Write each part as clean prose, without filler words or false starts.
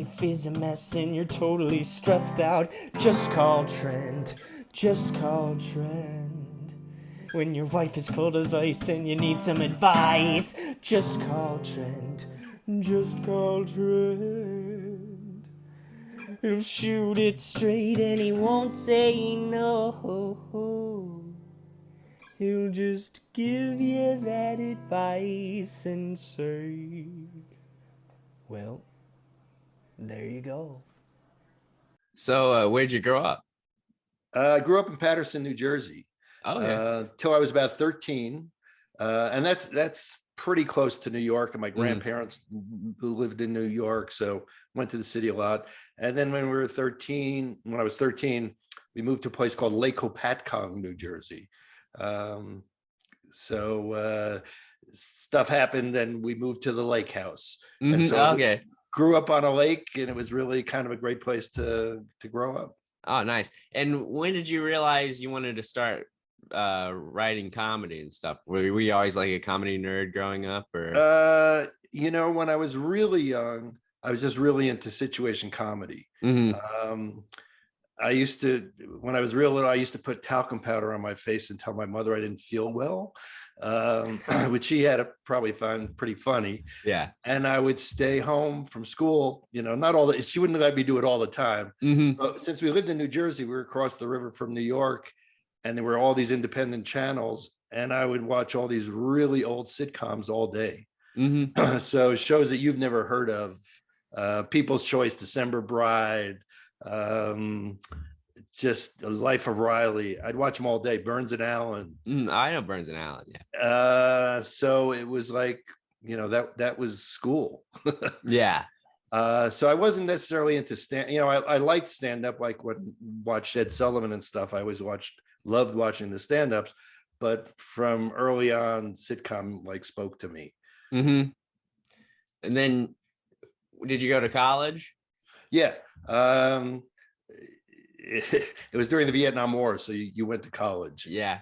life is a mess and you're totally stressed out, just call Trent. Just call Trent. When your wife is cold as ice and you need some advice, just call Trent. Just call Trent. He'll shoot it straight and he won't say no. He'll just give you that advice and say, well, there you go. So where'd you grow up? I grew up in Paterson, New Jersey. Okay. Till I was about 13. And that's pretty close to New York. And my grandparents who lived in New York, so went to the city a lot. And then when I was 13, we moved to a place called Lake Hopatcong, New Jersey. So stuff happened and we moved to the lake house. And so grew up on a lake, and it was really kind of a great place to grow up. Oh, nice. And when did you realize you wanted to start writing comedy and stuff? Were you always like a comedy nerd growing up, or? When I was really young, I was just really into situation comedy. When I was real little, I used to put talcum powder on my face and tell my mother I didn't feel well, which she had to probably find pretty funny. Yeah. And I would stay home from school, not all that, she wouldn't let me do it all the time. But since we lived in New Jersey, we were across the river from New York, and there were all these independent channels, and I would watch all these really old sitcoms all day. So shows that you've never heard of, People's Choice, December Bride, just Life of Riley. I'd watch them all day. Burns and Allen. I know Burns and Allen. Yeah. So it was like, that was school. Yeah. So I wasn't necessarily into I liked stand-up, like when watched Ed Sullivan and stuff. I always loved watching the stand-ups, but from early on, sitcom spoke to me. And then did you go to college? Yeah. It was during the Vietnam War, so you went to college. Yeah.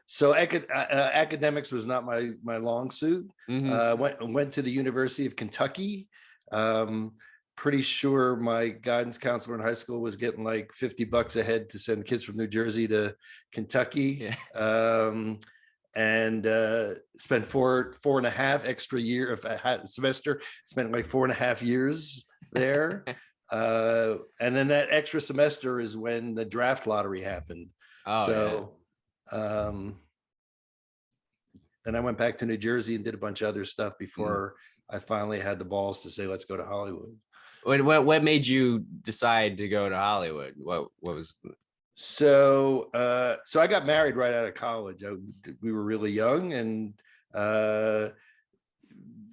So academics was not my long suit. Went to the University of Kentucky. Pretty sure my guidance counselor in high school was getting like $50 a head to send kids from New Jersey to Kentucky. Yeah. And spent four and a half extra year of a semester. Spent like 4.5 years there. And then that extra semester is when the draft lottery happened. Then I went back to New Jersey and did a bunch of other stuff before I finally had the balls to say, let's go to Hollywood. What made you decide to go to Hollywood? What was? So I got married right out of college. We were really young and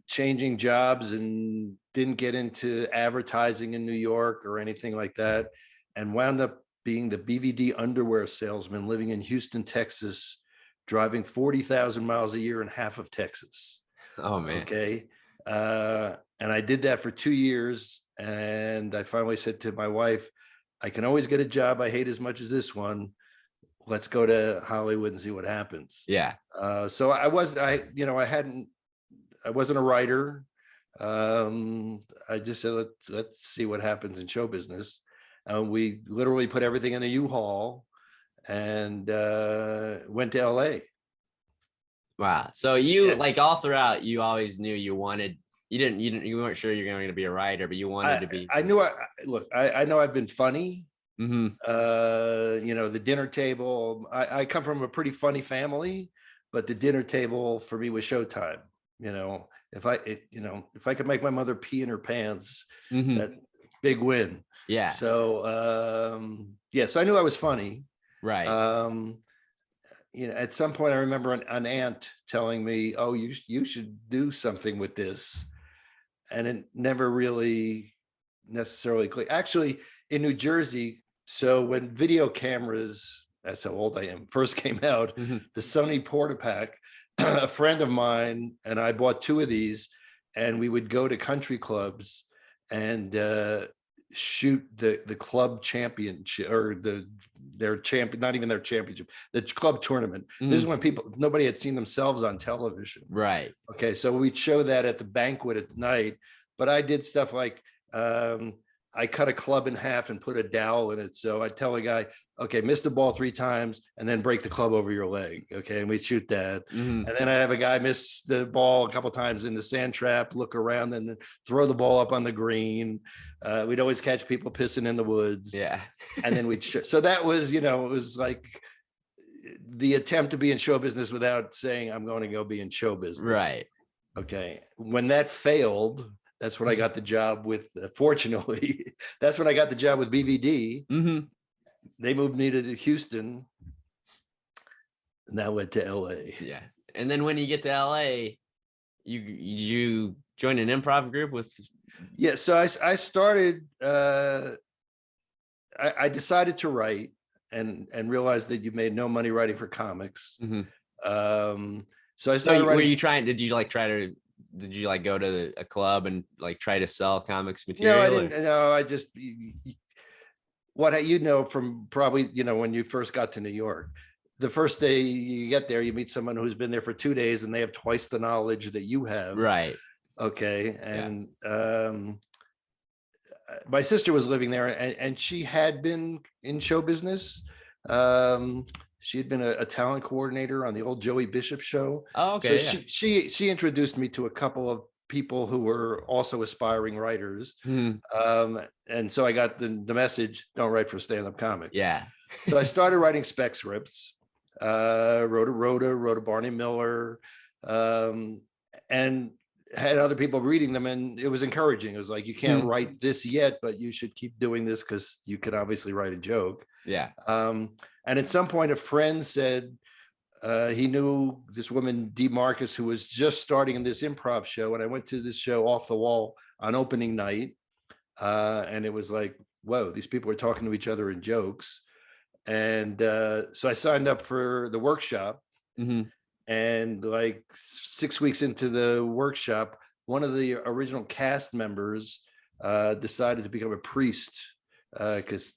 changing jobs, and didn't get into advertising in New York or anything like that, and wound up being the BVD underwear salesman living in Houston, Texas, driving 40,000 miles a year in half of Texas. Oh, man. Okay. And I did that for 2 years. And I finally said to my wife, I can always get a job I hate as much as this one. Let's go to Hollywood and see what happens. Yeah. So I wasn't a writer. I just said, let's see what happens in show business. We literally put everything in a U-Haul and went to LA. Wow. So you all throughout, you always knew you wanted, you weren't sure you're going to be a writer, but you wanted to be. I knew I know I've been funny. The dinner table, I come from a pretty funny family, but the dinner table for me was Showtime. If I could make my mother pee in her pants, that big win. Yeah. So so I knew I was funny. Right. At some point I remember an aunt telling me, "Oh, you should do something with this," and it never really necessarily clicked. Actually, in New Jersey, so when video cameras, that's how old I am, first came out, the Sony Portapack. A friend of mine and I bought 2 of these, and we would go to country clubs and shoot the club championship, or their champion, not even their championship, the club tournament. This is when nobody had seen themselves on television. Right. Okay, so we'd show that at the banquet at night. But I did stuff like I cut a club in half and put a dowel in it. So I tell a guy, okay, miss the ball 3 times and then break the club over your leg. Okay. And we shoot that. Mhm. And then I have a guy miss the ball a couple times in the sand trap, look around and then throw the ball up on the green. We'd always catch people pissing in the woods. Yeah. And then so that was, it was like the attempt to be in show business without saying, I'm going to go be in show business. Right. Okay. When that failed, that's when I got the job with, fortunately, that's when I got the job with BVD. Mm-hmm. They moved me to Houston. And I went to LA. Yeah. And then when you get to LA, you join an improv group with. Yeah. So I started, I decided to write and realized that you made no money writing for comics. Mm-hmm. So I started writing. Were you trying, did you go to a club and like try to sell comics material? No, I didn't. No, I just, from probably, when you first got to New York, the first day you get there, you meet someone who's been there for 2 days and they have twice the knowledge that you have. Right. Okay. And my sister was living there and she had been in show business. She had been a talent coordinator on the old Joey Bishop show. Oh, okay. So she introduced me to a couple of people who were also aspiring writers. Mm-hmm. And so I got the message, don't write for stand-up comics. Yeah. So I started writing spec scripts, wrote a Rhoda, wrote a Barney Miller, and had other people reading them. And it was encouraging. It was like, you can't write this yet, but you should keep doing this because you can obviously write a joke. Yeah. And at some point, a friend said he knew this woman, Dee Marcus, who was just starting in this improv show. And I went to this show Off the Wall on opening night. And it was like, whoa, these people are talking to each other in jokes. And so I signed up for the workshop. Mm-hmm. And like 6 weeks into the workshop, one of the original cast members decided to become a priest because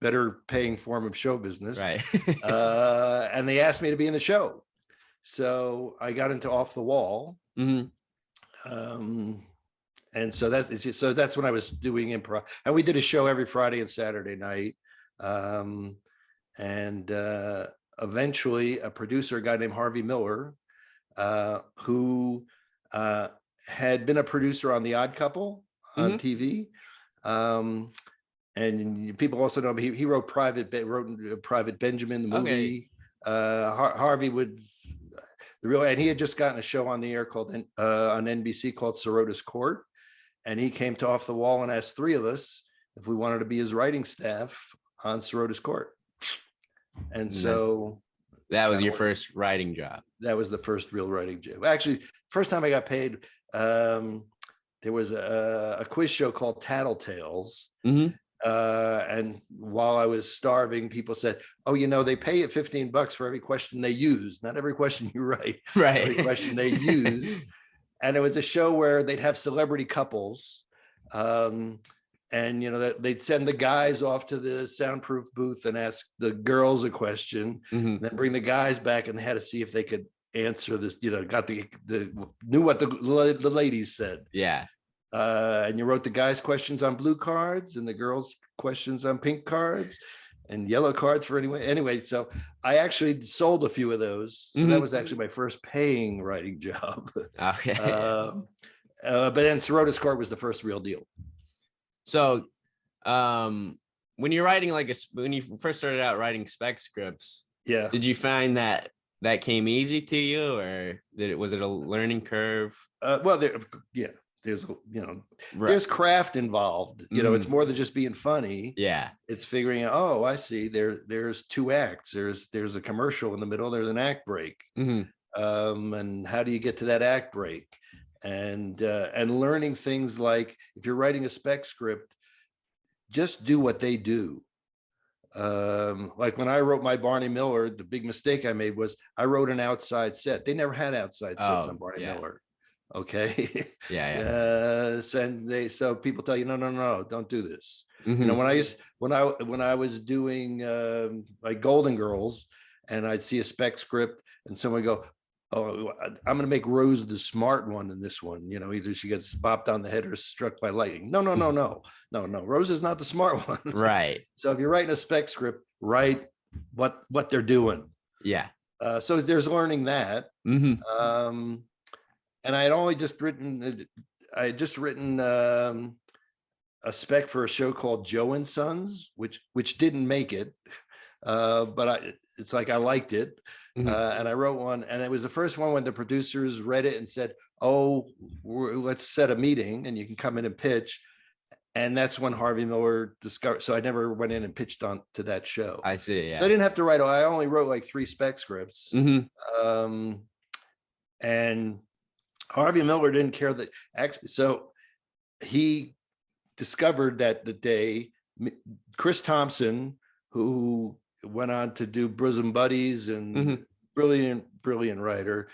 better paying form of show business. Right. And they asked me to be in the show. So I got into Off the Wall. Mm-hmm. And so that's when I was doing improv. And we did a show every Friday and Saturday night. Eventually a producer, a guy named Harvey Miller, who had been a producer on The Odd Couple on TV. And people also know him. He wrote Private Benjamin, the movie. Okay. Harvey would and he had just gotten a show on the air called on NBC called Sirota's Court. And he came to Off the Wall and asked 3 of us if we wanted to be his writing staff on Sirota's Court. And so that was your first writing job. That was the first real writing job. Actually, first time I got paid, there was a quiz show called Tattletales. Mm-hmm. And while I was starving, people said, oh, they pay you $15 for every question they use. Not every question you write, right? Every question they use. And it was a show where they'd have celebrity couples. And they'd send the guys off to the soundproof booth and ask the girls a question, and then bring the guys back, and they had to see if they could answer this. Got knew what the ladies said. Yeah. And you wrote the guys' questions on blue cards and the girls' questions on pink cards and yellow cards for anyway. Anyway, so I actually sold a few of those. So that was actually my first paying writing job. Okay. But then Sirota's Court was the first real deal. So, when you're writing when you first started out writing spec scripts, did you find that came easy to you, or was it a learning curve? There's there's craft involved. It's more than just being funny. Yeah, it's figuring out. Oh, I see. There's 2 acts. There's a commercial in the middle. There's an act break. And how do you get to that act break? And learning things like, if you're writing a spec script, just do what they do. Like when I wrote my Barney Miller, the big mistake I made was I wrote an outside set. They never had outside sets on Barney Miller. Okay. Yeah. So people tell you, no, don't do this. When I was doing like Golden Girls, and I'd see a spec script and someone go, oh, I'm going to make Rose the smart one in this one. You know, either she gets bopped on the head or struck by lightning. No. Rose is not the smart one. Right. So if you're writing a spec script, write what they're doing. Yeah. So there's learning that. Mm-hmm. And I had just written a spec for a show called Joe and Sons, which didn't make it, but it's like I liked it. And I wrote one, and it was the first one when the producers read it and said, "Oh, let's set a meeting, and you can come in and pitch." And that's when Harvey Miller discovered. So I never went in and pitched on to that show. I see. Yeah. So I didn't have to write. I only wrote like 3 spec scripts. And Harvey Miller didn't care that actually. So he discovered that the day Chris Thompson, who went on to do Bosom Buddies and brilliant writer,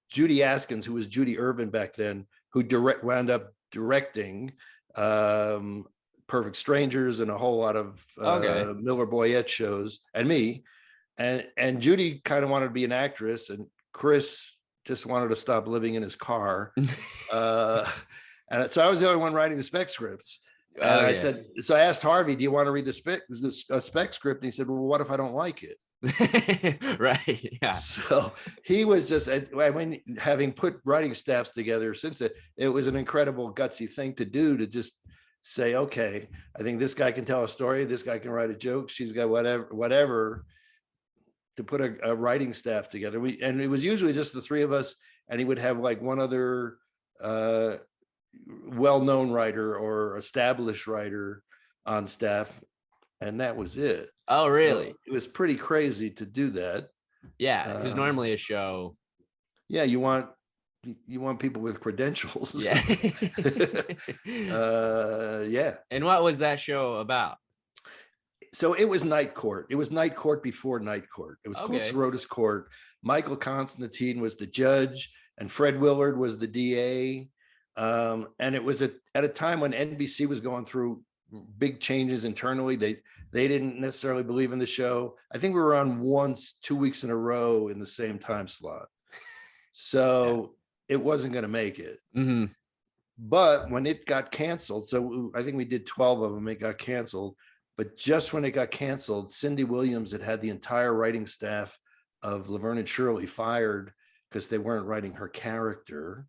Judy Askins, who was Judy Irvin back then, who wound up directing Perfect Strangers and a whole lot of Miller Boyette shows, and me, and Judy kind of wanted to be an actress, and Chris just wanted to stop living in his car. And so I was the only one writing the spec scripts. And I said, so I asked Harvey, do you want to read the spec script? And he said, well, what if I don't like it? Right. Yeah. So he was just, when having put writing staffs together since it was an incredible gutsy thing to do, to just say, okay, I think this guy can tell a story. This guy can write a joke. She's got whatever to put a writing staff together. And it was usually just the 3 of us, and he would have like one other well-known writer or established writer on staff, and that was it. Oh, really? So it was pretty crazy to do that. Yeah, because normally a show. Yeah, you want people with credentials. Yeah. Yeah. And what was that show about? So it was Night Court. It was Night Court before Night Court. It was called Sirota's Court. Michael Constantine was the judge, and Fred Willard was the DA. And it was at a time when NBC was going through big changes internally. They didn't necessarily believe in the show. I think we were on once 2 weeks in a row in the same time slot. So it wasn't going to make it. But when it got canceled, so I think we did 12 of them, it got canceled. But just when it got canceled, Cindy Williams had the entire writing staff of Laverne and Shirley fired because they weren't writing her character.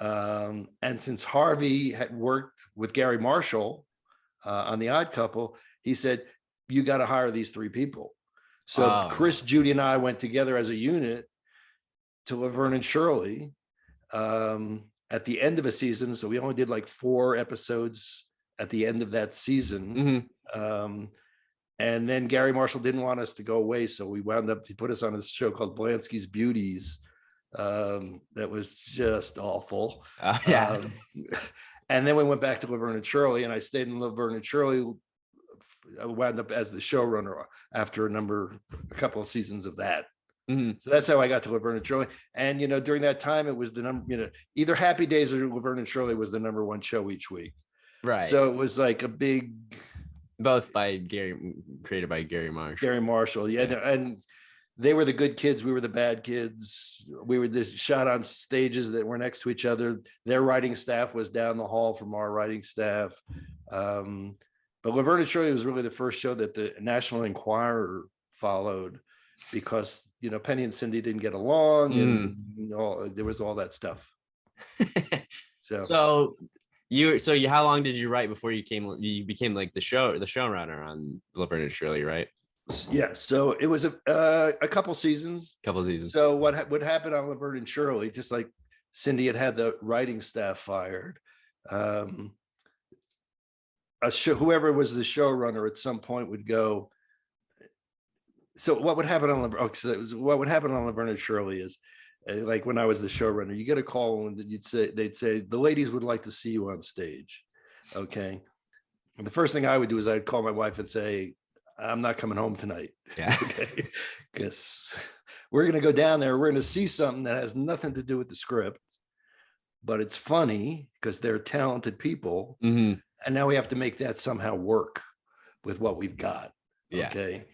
And since Harvey had worked with Gary Marshall on The Odd Couple, he said, you got to hire these 3 people. So Chris, Judy, and I went together as a unit to Laverne and Shirley at the end of a season. So we only did like 4 episodes at the end of that season. And then Gary Marshall didn't want us to go away. So we wound up, he put us on a show called Blansky's Beauties. That was just awful. And then we went back to Laverne and Shirley, and I stayed in Laverne and Shirley. I wound up as the showrunner after a couple of seasons of that. So that's how I got to Laverne and Shirley. And during that time, it was the number. Either Happy Days or Laverne and Shirley was the number 1 show each week. Right. So it was like a big. Both created by Gary Marshall. Gary Marshall, yeah. And they were the good kids. We were the bad kids. We were just shot on stages that were next to each other. Their writing staff was down the hall from our writing staff. But Laverne and Shirley was really the first show that the National Enquirer followed, because Penny and Cindy didn't get along, and there was all that stuff. So how long did you write before you became like the showrunner on Laverne and Shirley, right? Yeah, so it was a couple seasons. So what happened on Laverne and Shirley, just like Cindy had the writing staff fired, whoever was the showrunner at some point would go. So what would happen on Laverne and Shirley is, like when I was the showrunner, you get a call and they'd say the ladies would like to see you on stage. Okay, and the first thing I would do is I'd call my wife and say, I'm not coming home tonight. Yeah. Okay. Because we're going to go down there. We're going to see something that has nothing to do with the script, but it's funny because they're talented people. And now we have to make that somehow work with what we've got. Yeah. Okay.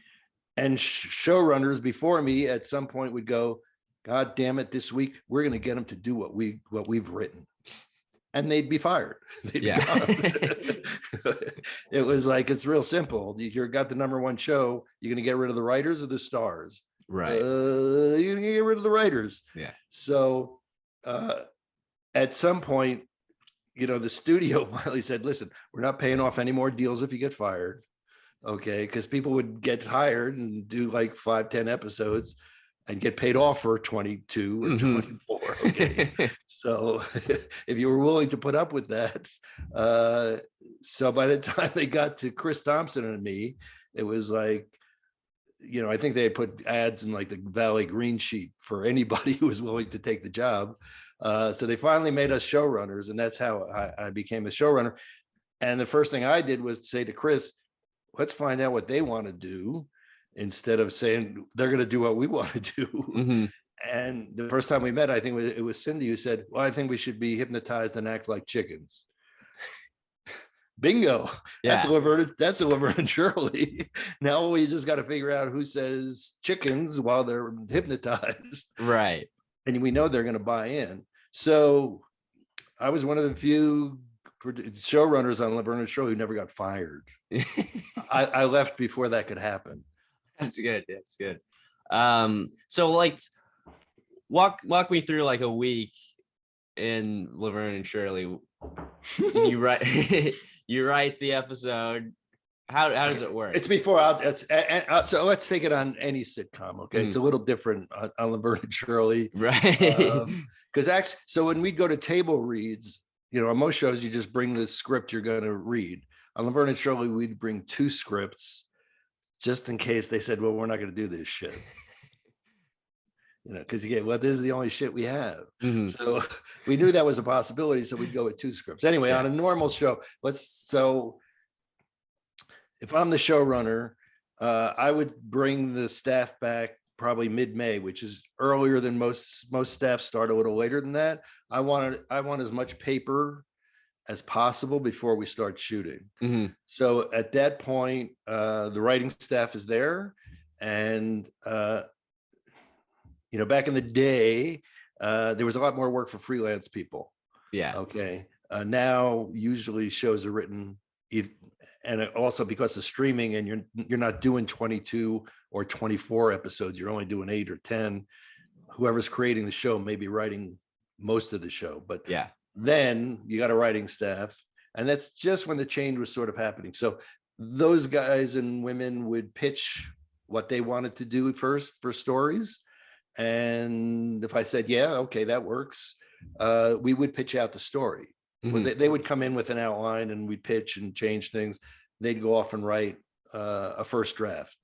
And showrunners before me at some point would go, God damn it, this week we're going to get them to do what we've written. And they'd be fired. They'd be gone. It was like, it's real simple. You've got the #1 show. You're going to get rid of the writers or the stars? Right. You're going to get rid of the writers. Yeah. So at some point, the studio finally said, listen, we're not paying off any more deals if you get fired. Okay. Because people would get hired and do like 5-10 episodes and get paid off for 22 or 24. Okay. So if you were willing to put up with that. So by the time they got to Chris Thompson and me, it was like, I think they had put ads in like the Valley Green sheet for anybody who was willing to take the job. So they finally made us showrunners, and that's how I became a showrunner. And the first thing I did was to say to Chris, let's find out what they want to do, instead of saying they're going to do what we want to do. And the first time we met, I think it was Cindy who said, well, I think we should be hypnotized and act like chickens. Bingo. Yeah. That's Laverne and Shirley. Now we just got to figure out who says chickens while they're hypnotized. Right. And we know they're going to buy in. So I was one of the few showrunners on Laverne and Shirley who never got fired. I left before that could happen. That's good. That's good. So like walk me through like a week in Laverne and Shirley. You write the episode. How does it work? It's before so let's take it on any sitcom. Okay. It's a little different on Laverne and Shirley. Right. Because actually, so when we go to table reads, on most shows, you just bring the script you're going to read. On Laverne and Shirley, we'd bring 2 scripts just in case they said, well, we're not going to do this shit. Because this is the only shit we have. So we knew that was a possibility. So we'd go with 2 scripts. Anyway, on a normal show, if I'm the showrunner, I would bring the staff back probably mid-May, which is earlier than most staff start a little later than that. I want as much paper as possible before we start shooting. So at that point, the writing staff is there. And, back in the day, there was a lot more work for freelance people. Yeah. Okay. Now, usually shows are written, and also because of streaming, and you're not doing 22 or 24 episodes, you're only doing 8 or 10. Whoever's creating the show may be writing most of the show, but yeah, then you got a writing staff, and that's just when the change was sort of happening. So those guys and women would pitch what they wanted to do first for stories, and if I said, yeah, okay, that works, we would pitch out the story. They would come in with an outline, and we'd pitch and change things. They'd go off and write a first draft.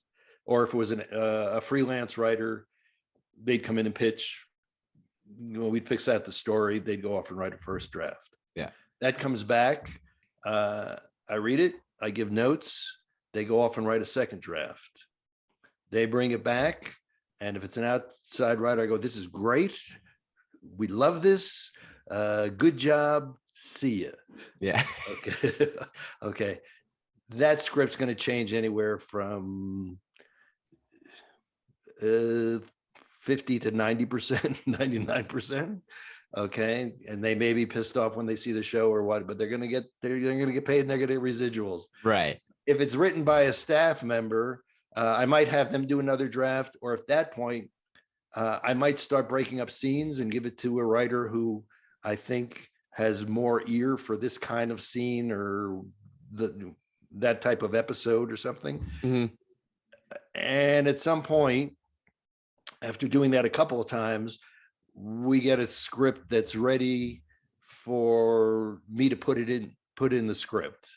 Or if it was a freelance writer, they'd come in and pitch. We'd fix out the story. They'd go off and write a first draft. Yeah. That comes back. I read it. I give notes. They go off and write a second draft. They bring it back. And if it's an outside writer, I go, this is great. We love this. Good job. See ya. Yeah. Okay. Okay. That script's going to change anywhere from 50 to 90%, 99%. Okay. And they may be pissed off when they see the show or what, but they're going to get paid, and they're going to get residuals. Right. If it's written by a staff member, I might have them do another draft, or at that point, I might start breaking up scenes and give it to a writer who I think has more ear for this kind of scene or that type of episode or something. And at some point, after doing that a couple of times, we get a script that's ready for me to put in the script.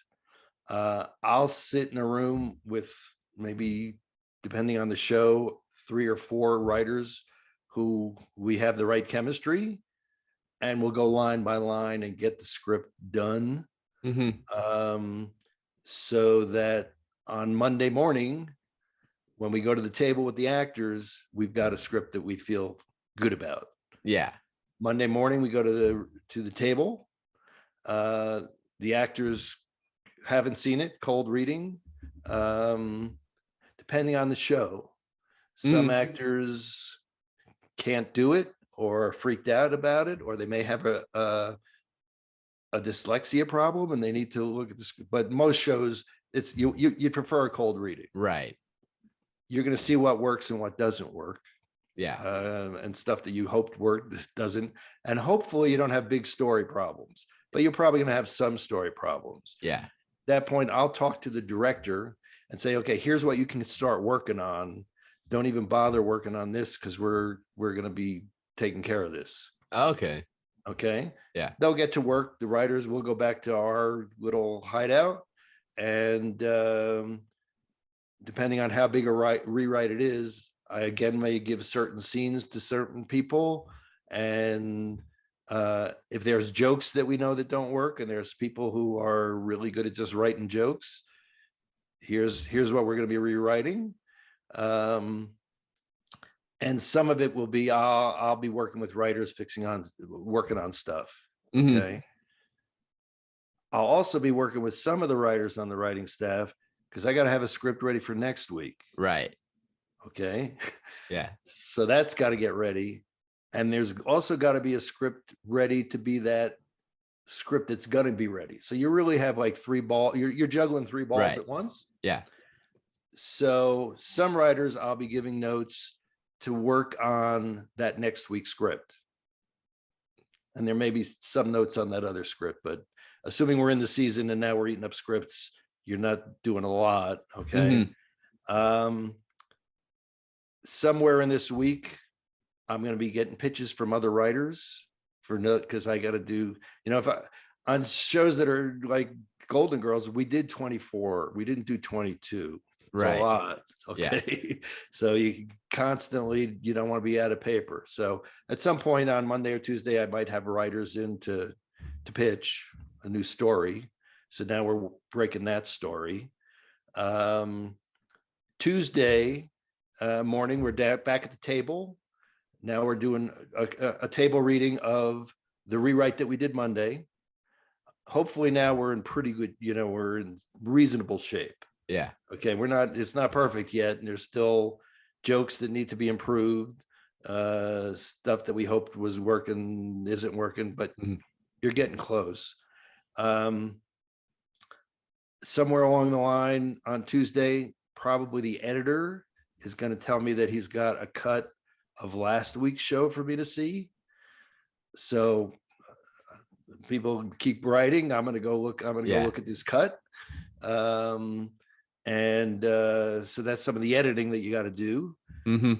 I'll sit in a room with maybe, depending on the show, 3 or 4 writers who we have the right chemistry, and we'll go line by line and get the script done. So that on Monday morning, when we go to the table with the actors, we've got a script that we feel good about. Yeah. Monday morning, we go to the table. The actors haven't seen it, cold reading, depending on the show. Some actors can't do it or are freaked out about it, or they may have a dyslexia problem and they need to look at this. But most shows, it's you prefer a cold reading. Right. You're going to see what works and what doesn't work. Yeah. And stuff that you hoped worked doesn't. And hopefully you don't have big story problems, but you're probably going to have some story problems. Yeah. At that point, I'll talk to the director and say, okay, here's what you can start working on. Don't even bother working on this because we're going to be taking care of this. Okay. Okay. Yeah. They'll get to work. The writers will go back to our little hideout. And depending on how big a rewrite it is, I again may give certain scenes to certain people. And if there's jokes that we know that don't work, and there's people who are really good at just writing jokes, here's what we're going to be rewriting. And some of it will be I'll be working with writers working on stuff. Okay. Mm-hmm. I'll also be working with some of the writers on the writing staff because I got to have a script ready for next week. Right. Okay. Yeah. So that's got to get ready. And there's also got to be a script ready to be that script that's going to be ready. So you really have like you're juggling 3 balls Right. at once. Yeah. So some writers I'll be giving notes to work on that next week's script. And there may be some notes on that other script, but assuming we're in the season and now we're eating up scripts, you're not doing a lot. Okay. Mm-hmm. Somewhere in this week, I'm going to be getting pitches from other writers because I got to do, on shows that are like Golden Girls, we did 24. We didn't do 22. It's right. a lot. Okay. Yeah. So you constantly, you don't want to be out of paper. So at some point on Monday or Tuesday, I might have writers in to pitch a new story. So now we're breaking that story. Tuesday morning, we're back at the table. Now we're doing a table reading of the rewrite that we did Monday. Hopefully now we're in pretty good, we're in reasonable shape. Yeah. Okay. It's not perfect yet. And there's still jokes that need to be improved. Stuff that we hoped was working isn't working, but you're getting close. Somewhere along the line on Tuesday, probably the editor is going to tell me that he's got a cut of last week's show for me to see. So people keep writing. I'm going to go look at this cut. So that's some of the editing that you got to do. Mm-hmm.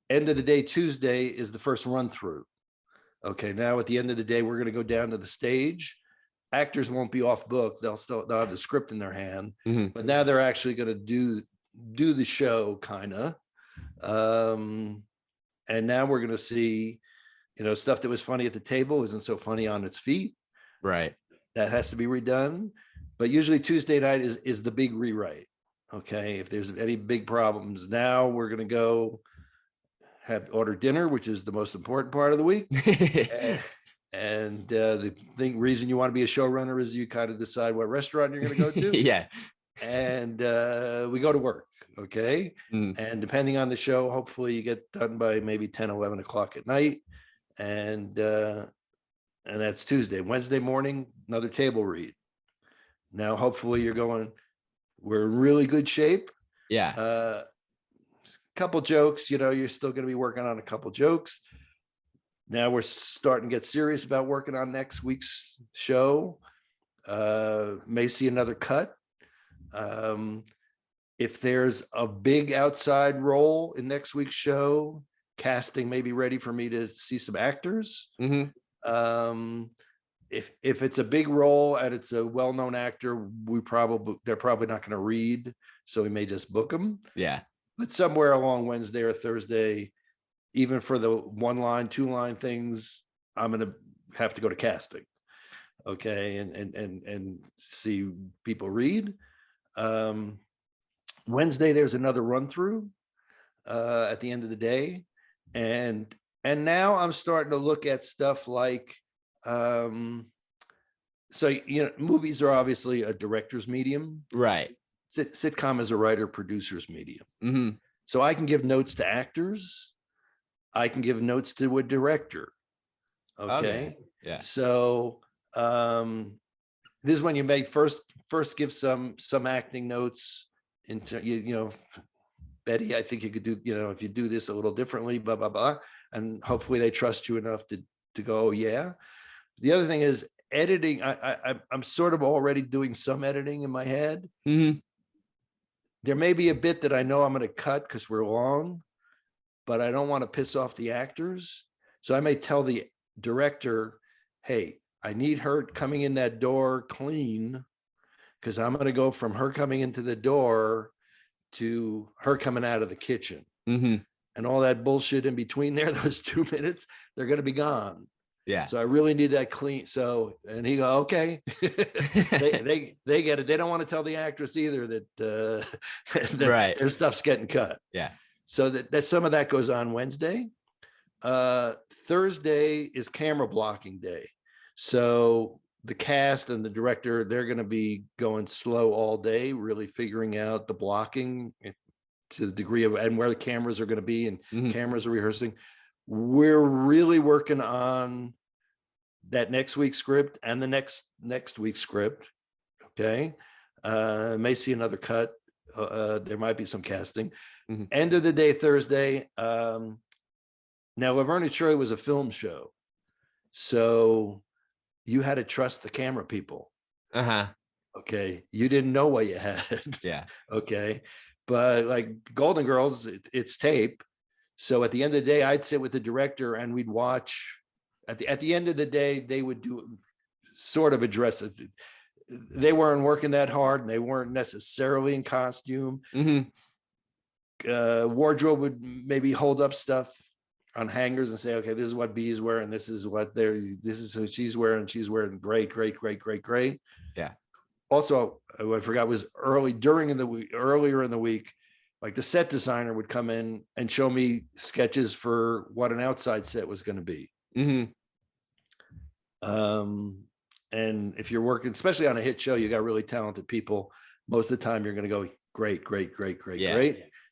End of the day, Tuesday is the first run through. Okay. Now at the end of the day, we're going to go down to the stage. Actors won't be off book. They'll have the script in their hand, but now they're actually going to do the show kind of. And now we're going to see, stuff that was funny at the table isn't so funny on its feet. Right. That has to be redone. But usually Tuesday night is the big rewrite. Okay. If there's any big problems, now we're going to go order dinner, which is the most important part of the week. And the reason you want to be a showrunner is you kind of decide what restaurant you're going to go to. Yeah. And we go to work. Okay. And depending on the show, hopefully you get done by maybe 10, 11 o'clock at night. And that's Tuesday. Wednesday morning, another table read. Now, hopefully we're in really good shape. Yeah. Couple jokes, you're still going to be working on a couple jokes. Now we're starting to get serious about working on next week's show. May see another cut. If there's a big outside role in next week's show, casting may be ready for me to see some actors. Mm-hmm. If it's a big role and it's a well-known actor, they're probably not going to read, so we may just book them. Yeah. But somewhere along Wednesday or Thursday, even for the 1-line, 2-line things, I'm going to have to go to casting. Okay. And see people read. Wednesday, there's another run through at the end of the day. And now I'm starting to look at stuff like, movies are obviously a director's medium. Right. Sitcom is a writer producer's medium. Mm-hmm. So I can give notes to actors. I can give notes to a director. Okay. Yeah. So this is when you make first give some acting notes into Betty, I think you could do, if you do this a little differently, blah, blah, blah. And hopefully they trust you enough to go, yeah. The other thing is editing. I'm sort of already doing some editing in my head. Mm-hmm. There may be a bit that I know I'm going to cut because we're long, but I don't want to piss off the actors. So I may tell the director, hey, I need her coming in that door clean, because I'm going to go from her coming into the door to her coming out of the kitchen. Mm-hmm. And all that bullshit in between there, those 2 minutes, they're going to be gone. Yeah. So I really need that clean. So, and he go, okay. they get it. They don't want to tell the actress either that, Right. their stuff's getting cut. Yeah. So that some of that goes on Wednesday. Thursday is camera blocking day. So the cast and the director, they're going to be going slow all day, really figuring out the blocking to the degree of, and where the cameras are going to be, and cameras are rehearsing. We're really working on that next week's script and the next week's script. Okay. May see another cut. There might be some casting. End of the day, Thursday. Now, Laverne and Shirley was a film show. So you had to trust the camera people. Okay. You didn't know what you had. Yeah. Okay. But like Golden Girls, it's tape. So at the end of the day, I'd sit with the director and we'd watch. At the end of the day, they would do sort of address it. They weren't working that hard, and they weren't necessarily in costume. Wardrobe would maybe hold up stuff on hangers and say, okay, this is what B is wearing, this is what this is who she's wearing. She's wearing great. Yeah. Also, what I forgot was earlier in the week, like the set designer would come in and show me sketches for what an outside set was going to be. And if you're working, especially on a hit show, you got really talented people. Most of the time, you're going to go great.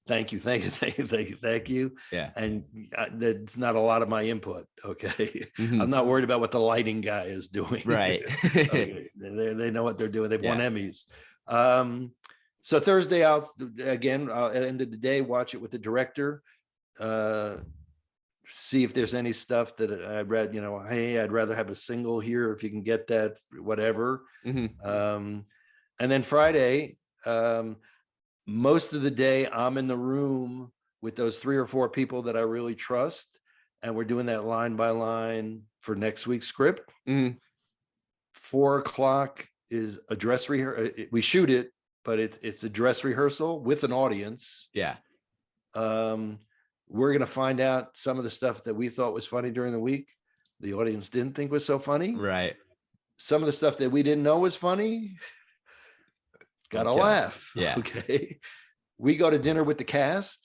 Thank you. Yeah. And that's not a lot of my input. Okay. I'm not worried about what the lighting guy is doing. Right. Okay. They know what they're doing. They've won Emmys. So Thursday, I'll at the end of the day, watch it with the director. See if there's any stuff that I read, hey, I'd rather have a single here if you can get that, whatever. And then Friday, most of the day I'm in the room with those 3 or 4 people that I really trust. And we're doing that line by line for next week's script. 4:00 is a dress rehearsal. We shoot it, but it's a dress rehearsal with an audience. Yeah. We're going to find out some of the stuff that we thought was funny during the week the audience didn't think was so funny. Right. Some of the stuff that we didn't know was funny, got a laugh. Yeah. Okay. We go to dinner with the cast.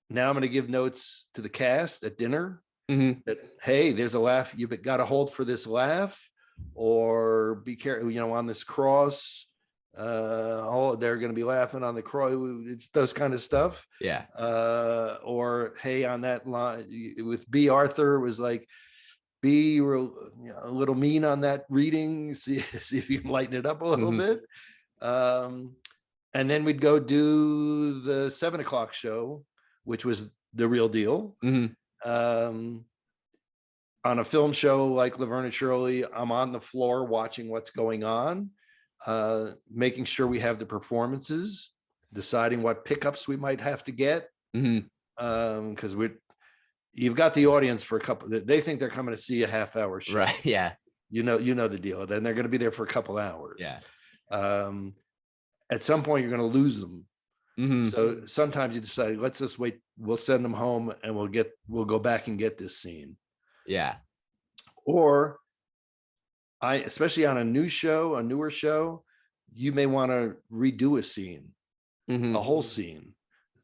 Now I'm going to give notes to the cast at dinner that, hey, there's a laugh. You've got to hold for this laugh, or be careful, on this cross. They're going to be laughing on the cross. It's those kind of stuff. Yeah. Or hey, on that line with B. Arthur, it was like, be a little mean on that reading. See if you can lighten it up a little bit. And then we'd go do the 7:00 show, which was the real deal. On a film show like Laverne and Shirley, I'm on the floor watching what's going on, making sure we have the performances, deciding what pickups we might have to get. Because you've got the audience for a couple. They think they're coming to see a half-hour show, right? Yeah, you know the deal. Then they're going to be there for a couple hours. Yeah. At some point, you're going to lose them. So sometimes you decide, let's just wait. We'll send them home, and we'll go back and get this scene. Yeah. Or especially on a newer show, you may want to redo a scene, a whole scene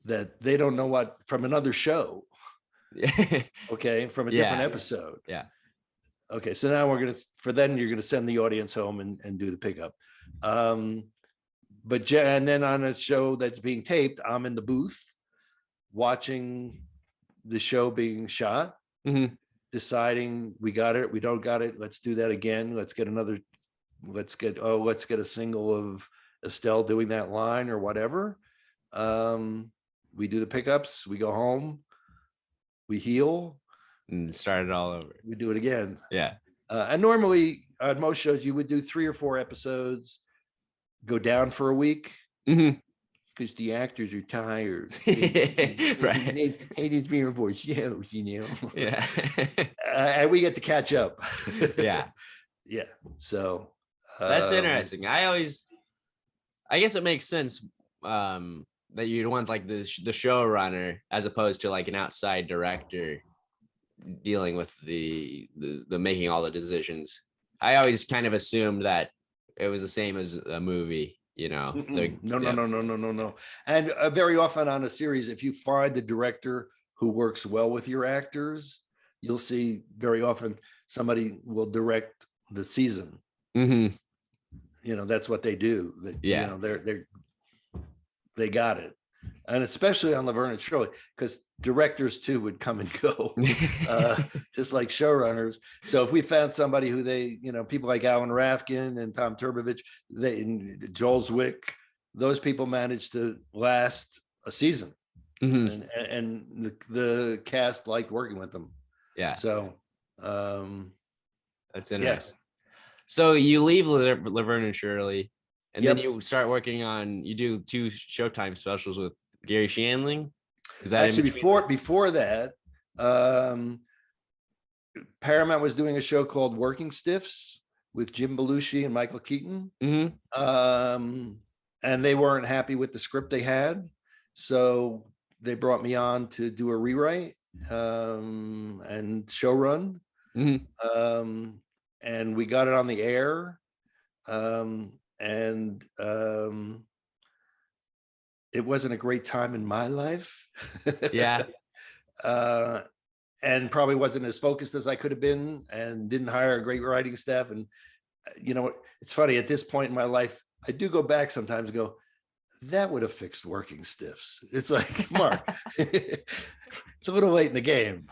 that they don't know what from another show. Okay, from a different episode. Yeah. Okay, so now you're going to send the audience home and do the pickup. And then on a show that's being taped, I'm in the booth watching the show being shot, deciding we got it, we don't got it, let's do that again, let's get a single of Estelle doing that line or whatever. We do the pickups, we go home, we heal, and start it all over. we do it again. Yeah. And normally on most shows you would do 3 or 4 episodes, go down for a week, because the actors are tired. Right. Hey, these 3 or 4 shows, Yeah. And we get to catch up. Yeah. Yeah. So that's interesting. I guess it makes sense that you'd want like the showrunner as opposed to like an outside director dealing with the making all the decisions. I always kind of assumed that it was the same as a movie, No. And very often on a series, if you find the director who works well with your actors, you'll see very often somebody will direct the season. That's what they do. They got it. And especially on Laverne and Shirley, because directors too would come and go, just like showrunners. So if we found somebody who people like Alan Rafkin and Tom Turbovich, and Joel Zwick, those people managed to last a season, and the cast liked working with them. Yeah. So that's interesting. Yeah. So you leave Laverne and Shirley. And then you start working on, you do 2 Showtime specials with Garry Shandling. Is that actually before that? Paramount was doing a show called Working Stiffs with Jim Belushi and Michael Keaton. And they weren't happy with the script they had, so they brought me on to do a rewrite and showrun. And we got it on the air. And it wasn't a great time in my life. Yeah. And probably wasn't as focused as I could have been, and didn't hire a great writing staff. And it's funny, at this point in my life, I do go back sometimes and go, that would have fixed Working Stiffs. It's like, Mark, it's a little late in the game.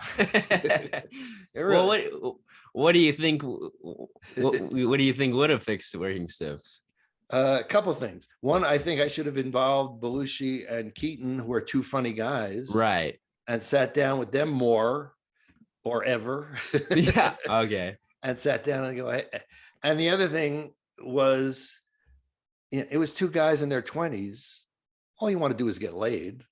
Really... Well, what do you think? What do you think would have fixed Working Stiffs? A couple things. One, I think I should have involved Belushi and Keaton, who are 2 funny guys, right? And sat down with them more or ever. Yeah. Okay. And sat down and go. And the other thing was, it was 2 guys in their 20s. All you want to do is get laid.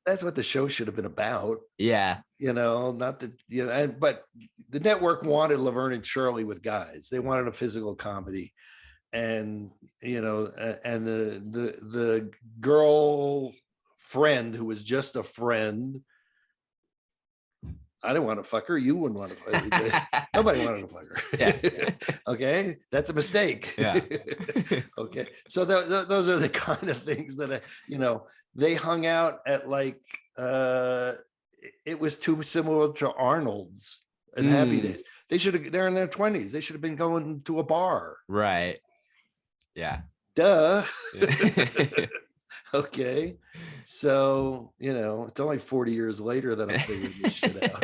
That's what the show should have been about. Yeah. Not that, but the network wanted Laverne and Shirley with guys. They wanted a physical comedy. And, and the girl friend who was just a friend, I didn't want to fuck her. You wouldn't want to fuck her. Nobody wanted to fuck her. Yeah. Okay. That's a mistake. Yeah. Okay. So those are the kind of things that, they hung out at like, it was too similar to Arnold's and Happy Days. They're in their 20s. They should have been going to a bar. Right. Yeah. Duh. Okay. So, it's only 40 years later that I'm figuring this shit out.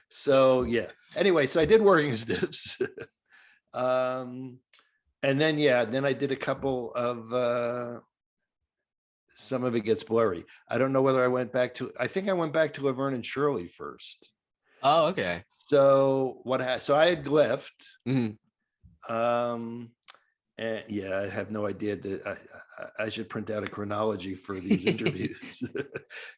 So, yeah. Anyway, so I did Working Stiffs. And then I did a couple of, some of it gets blurry. I don't know whether I think I went back to Laverne and Shirley first. Oh, okay. So so I had left. And I have no idea that I should print out a chronology for these interviews,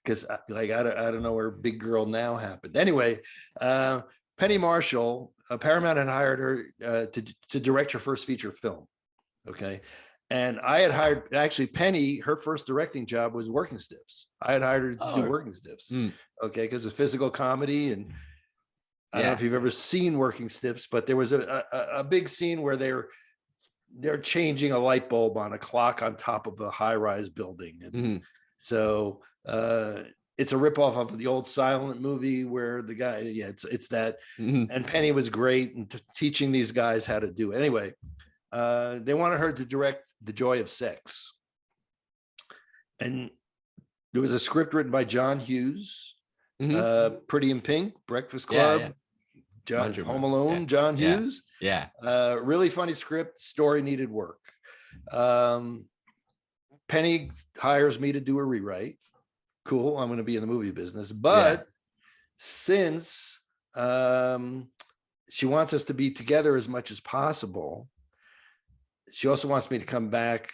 because I don't know where Big Girl Now happened. Anyway, Penny Marshall, Paramount had hired her to direct her first feature film. Okay. And I had hired, actually, Penny, her first directing job was Working Stiffs. I had hired her to do Working Stiffs. Okay. Because of physical comedy. And I don't know if you've ever seen Working Stiffs, but there was a big scene where they're changing a light bulb on a clock on top of a high-rise building. And so it's a ripoff of the old silent movie where the guy, it's that. And Penny was great in teaching these guys how to do it. Anyway, they wanted her to direct The Joy of Sex. And there was a script written by John Hughes Pretty in Pink, Breakfast Yeah, Club, yeah. John, Bunch of Home them. Alone, Yeah. John Yeah. Hughes. Yeah. Really funny script, story needed work. Penny hires me to do a rewrite. Cool, I'm going to be in the movie business. But since she wants us to be together as much as possible, she also wants me to come back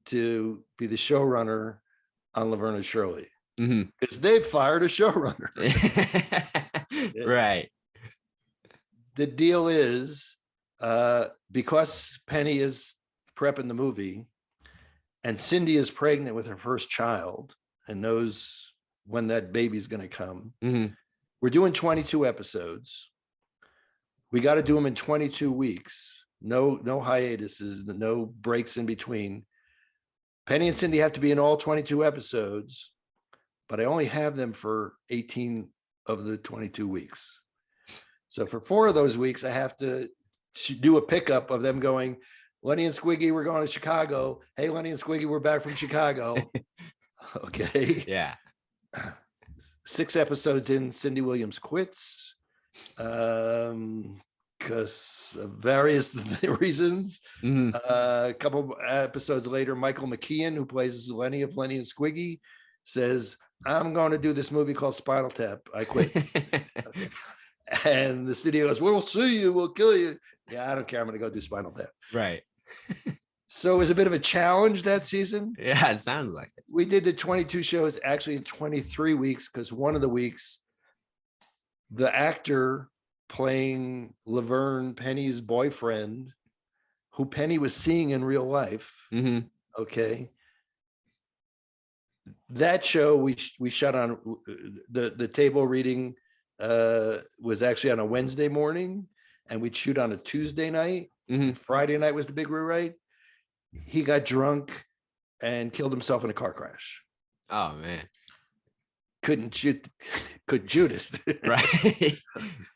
to be the showrunner on Laverne and Shirley. Because they've fired a showrunner. Right. The deal is, because Penny is prepping the movie and Cindy is pregnant with her first child and knows when that baby's going to come, we're doing 22 episodes. We got to do them in 22 weeks. No hiatuses, no breaks in between. Penny and Cindy have to be in all 22 episodes, but I only have them for 18 of the 22 weeks. So for 4 of those weeks, I have to do a pickup of them going, Lenny and Squiggy, we're going to Chicago. Hey, Lenny and Squiggy, we're back from Chicago. Okay. Yeah. 6 episodes in, Cindy Williams quits because of various reasons. A couple episodes later, Michael McKean, who plays Lenny of Lenny and Squiggy, says, I'm going to do this movie called Spinal Tap. I quit. And the studio goes, we'll sue you, we'll kill you. Yeah, I don't care. I'm going to go do Spinal Tap. Right. So it was a bit of a challenge that season. Yeah, it sounds like it. We did the 22 shows actually in 23 weeks because one of the weeks, the actor playing Laverne, Penny's boyfriend, who Penny was seeing in real life. Okay. That show we shot on the table reading was actually on a Wednesday morning, and we'd shoot on a Tuesday night. Friday night was the big rewrite. He got drunk and killed himself in a car crash. Oh man. Couldn't shoot it. Right.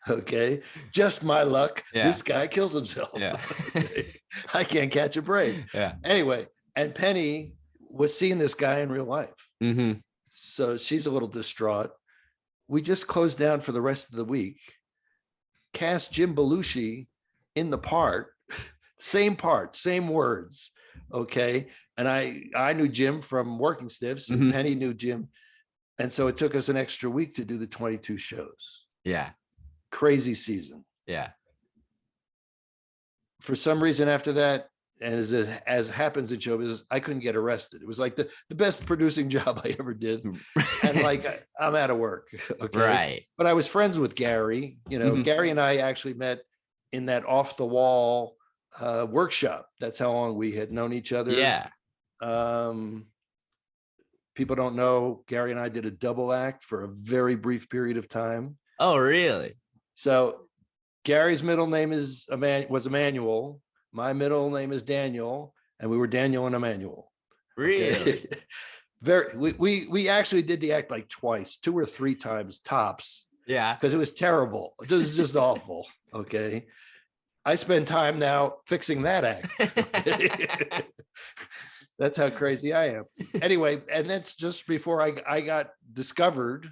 Okay. Just my luck. Yeah. This guy kills himself. Yeah. I can't catch a break. Yeah. Anyway, and Penny was seeing this guy in real life. So she's a little distraught. We just closed down for the rest of the week. Cast Jim Belushi in the part, same words. Okay. And I knew Jim from Working Stiffs, and Penny knew Jim. And so it took us an extra week to do the 22 shows. Yeah. Crazy season. Yeah. For some reason after that, and as happens in show business, I couldn't get arrested. It was like the best producing job I ever did. And like, I'm out of work. Okay. Right. But I was friends with Garry. You know, Garry and I actually met in that off the wall workshop. That's how long we had known each other. Yeah. People don't know, Garry and I did a double act for a very brief period of time. Oh, really? So Gary's middle name was Emmanuel. My middle name is Daniel, and we were Daniel and Emmanuel. Really? Okay. We actually did the act like twice, 2 or 3 times tops. Yeah. Because it was terrible. It was just awful. Okay. I spend time now fixing that act. That's how crazy I am. Anyway, and that's just before I got discovered.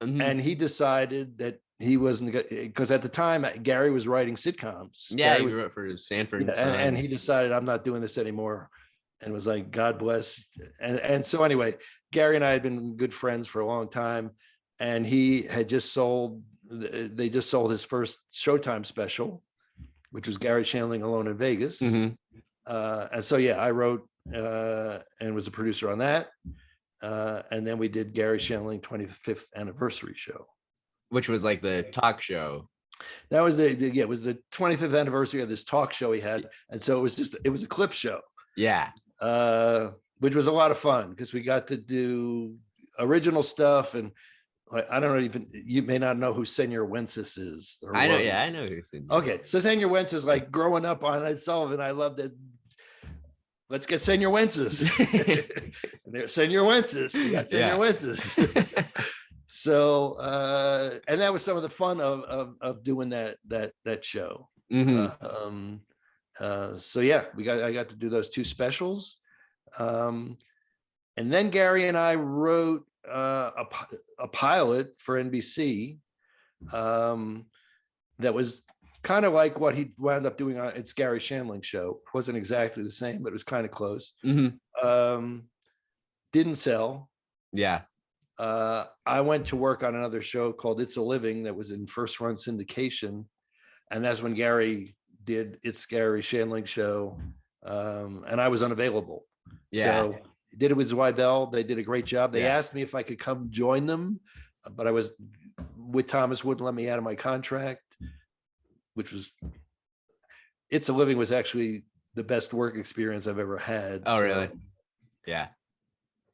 And he decided that he wasn't good, because at the time Garry was writing sitcoms. Yeah, Garry he wrote for Sanford. and he decided, I'm not doing this anymore, and was like, God bless. And so anyway, Garry and I had been good friends for a long time, and he had just sold. They just sold his first Showtime special, which was Garry Shandling Alone in Vegas. And so yeah, I wrote and was a producer on that. And then we did Garry Shandling 25th anniversary show, which was like the talk show. That was it was the 25th anniversary of this talk show he had. And so it was a clip show. Yeah. Which was a lot of fun because we got to do original stuff. And I don't know, even you may not know who Senor Wences is. I know. Yeah, I know who Senor. Okay. So Senor Wences is like growing up on Ed Sullivan. I loved it. Let's get Senor Wences. Senor Wences. We got Senor Wences. So and that was some of the fun of doing that show. So yeah, I got to do those 2 specials. And then Garry and I wrote a pilot for NBC that was kind of like what he wound up doing on It's Garry Shandling show. It wasn't exactly the same, but it was kind of close. Didn't sell. Yeah. I went to work on another show called It's a Living that was in first run syndication. And that's when Garry did It's Garry Shandling show. And I was unavailable. Yeah. So he did it with Zweibel. They did a great job. They Yeah. asked me if I could come join them, but I was with Thomas, wouldn't let me out of my contract, which was, It's a Living was actually the best work experience I've ever had. Oh, So really? Yeah.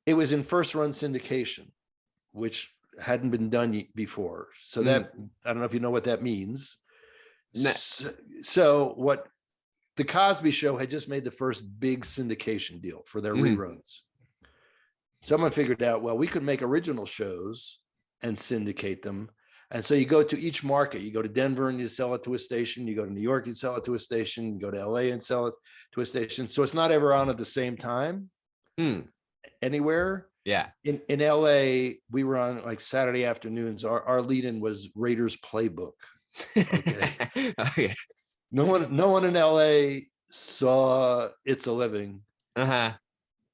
it was in first run syndication, which hadn't been done before. So that, I don't know if you know what that means. No. So what the Cosby Show had just made the first big syndication deal for their reruns. Someone figured out, well, we could make original shows and syndicate them. And so you go to each market. You go to Denver and you sell it to a station. You go to New York, you sell it to a station. You go to LA and sell it to a station. So it's not ever on at the same time anywhere. Yeah. In LA, we were on like Saturday afternoons. Our lead-in was Raiders Playbook. Okay. Okay. No one in LA saw It's a Living,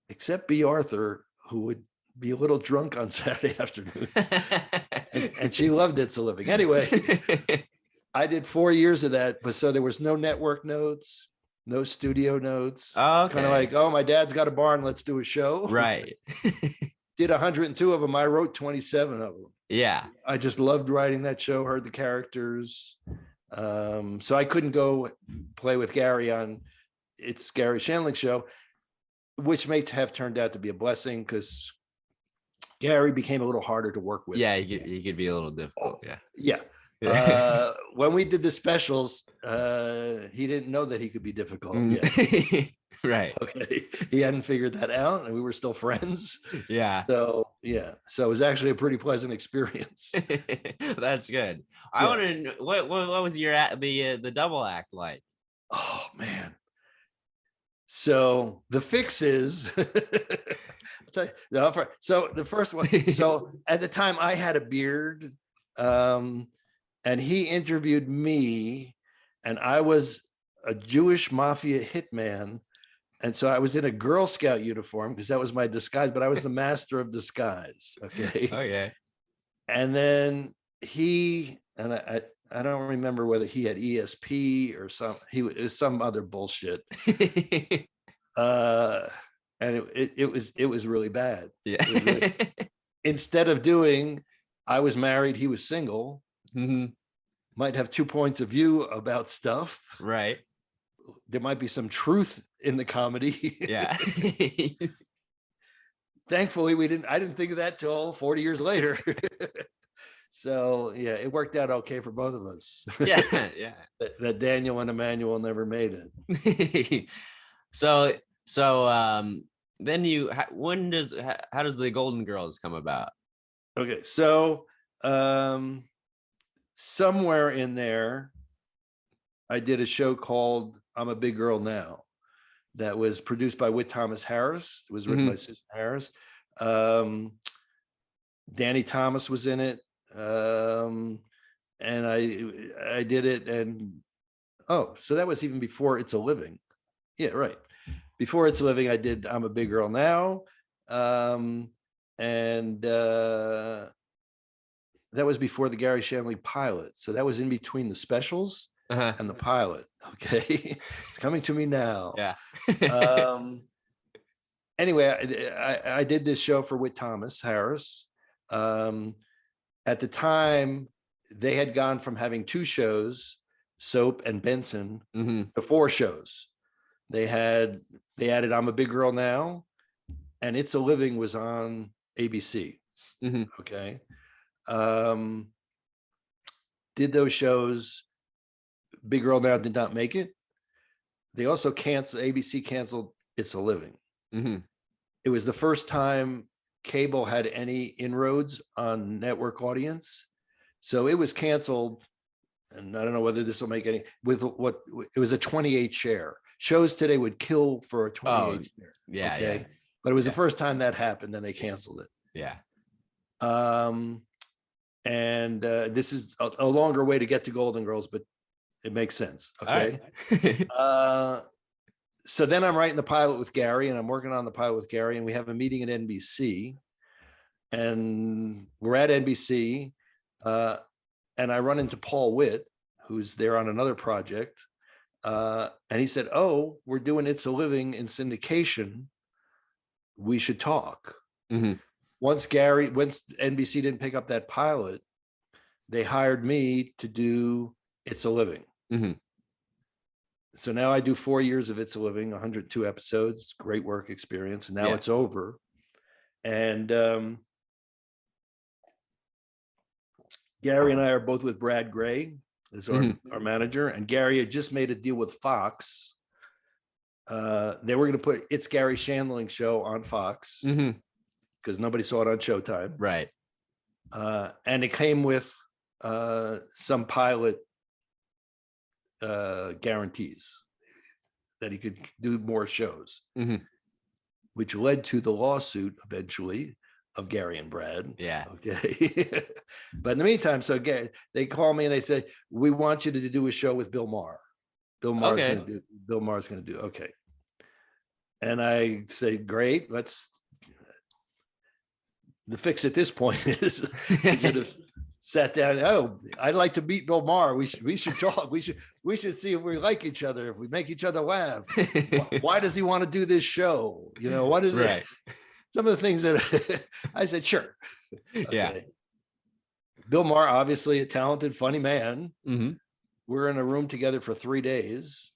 except B. Arthur, who would be a little drunk on Saturday afternoons, and she loved It's a Living. Anyway, I did 4 years of that, but so there was no network notes, no studio notes. Oh, It's kind of okay. like, oh, my dad's got a barn, let's do a show. Right. Did 102 of them. I wrote 27 of them. Yeah. I just loved writing that show, heard the characters. So I couldn't go play with Garry on It's Garry Shandling show, which may have turned out to be a blessing because Garry became a little harder to work with. Yeah, he could be a little difficult. Yeah. Yeah. When we did the specials, he didn't know that he could be difficult yet. Right. Okay. He hadn't figured that out, and we were still friends. Yeah. So yeah. So it was actually a pretty pleasant experience. That's good. I want to know what was your the double act like? Oh man. So the fix is so the first one. So at the time I had a beard, and he interviewed me, and I was a Jewish mafia hitman. And so I was in a Girl Scout uniform because that was my disguise, but I was the master of disguise. Okay. Okay. And then he, and I don't remember whether he had ESP or it was some other bullshit. And it was really bad. Yeah. Instead of doing, I was married, he was single, might have 2 points of view about stuff. Right. There might be some truth in the comedy. Yeah. Thankfully, I didn't think of that till 40 years later. So yeah, it worked out okay for both of us. Yeah. Yeah. that Daniel and Emmanuel never made it. So then how does the Golden Girls come about? Okay, so somewhere in there, I did a show called I'm a Big Girl Now that was produced by Whit Thomas Harris. It was written by Susan Harris. Danny Thomas was in it. And I did it. And so that was even before It's a Living. Yeah, right. Before It's a Living, I did I'm a Big Girl Now. And that was before the Garry Shandling pilot. So that was in between the specials and the pilot. Okay. It's coming to me now. Yeah. Anyway, I did this show for Whit Thomas Harris. At the time, they had gone from having 2 shows, Soap and Benson, to 4 shows. They added I'm a Big Girl Now, and It's a Living was on ABC. Okay. Did those shows. Big Girl Now did not make it. They also ABC canceled It's a Living. It was the first time cable had any inroads on network audience. So it was canceled. And I don't know whether this will make any, with what, it was a 28 share. Shows today would kill for a 28 share. Yeah. Okay. Yeah. But it was the first time that happened, and they canceled it. Yeah. And this is a longer way to get to Golden Girls, but it makes sense. Okay. So then I'm writing the pilot with Garry, and I'm working on the pilot with Garry, and we have a meeting at NBC, and we're at NBC, and I run into Paul Witt, who's there on another project. And he said, "Oh, we're doing It's a Living in syndication. We should talk." Mm-hmm. Once NBC didn't pick up that pilot, they hired me to do It's a Living. Mm-hmm. So now I do 4 years of It's a Living, 102 episodes, great work experience. And now it's over. And Garry and I are both with Brad Gray as our manager. And Garry had just made a deal with Fox. They were going to put It's Garry Shandling show on Fox because nobody saw it on Showtime. Right. And it came with some pilot guarantees that he could do more shows, which led to the lawsuit eventually of Garry and Brad. Yeah. Okay. But in the meantime, so they call me and they say, "We want you to do a show with Bill Maher. Bill Maher's going to do. Okay. And I say, great. The fix at this point is sat down. "Oh, I'd like to meet Bill Maher. We should talk. We should see if we like each other, if we make each other laugh. Why does he want to do this show? You know, what is it?" Some of the things that I said, sure. Okay. Yeah. Bill Maher, obviously a talented, funny man. Mm-hmm. We're in a room together for 3 days,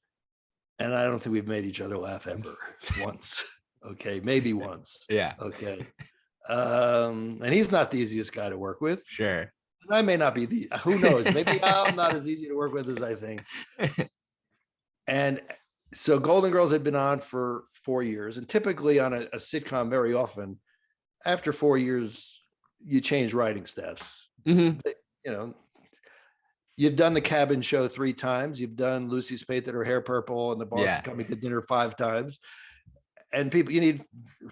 and I don't think we've made each other laugh ever once. Okay, maybe once. Yeah. Okay. And he's not the easiest guy to work with. Sure. I may not be who knows? Maybe I'm not as easy to work with as I think. And so Golden Girls had been on for 4 years, and typically on a sitcom, very often after 4 years, you change writing staffs. Mm-hmm. You know, you've done The Cabin Show 3 times. You've done Lucy's Painted Her Hair Purple and The Boss Is Coming to Dinner 5 times. And you need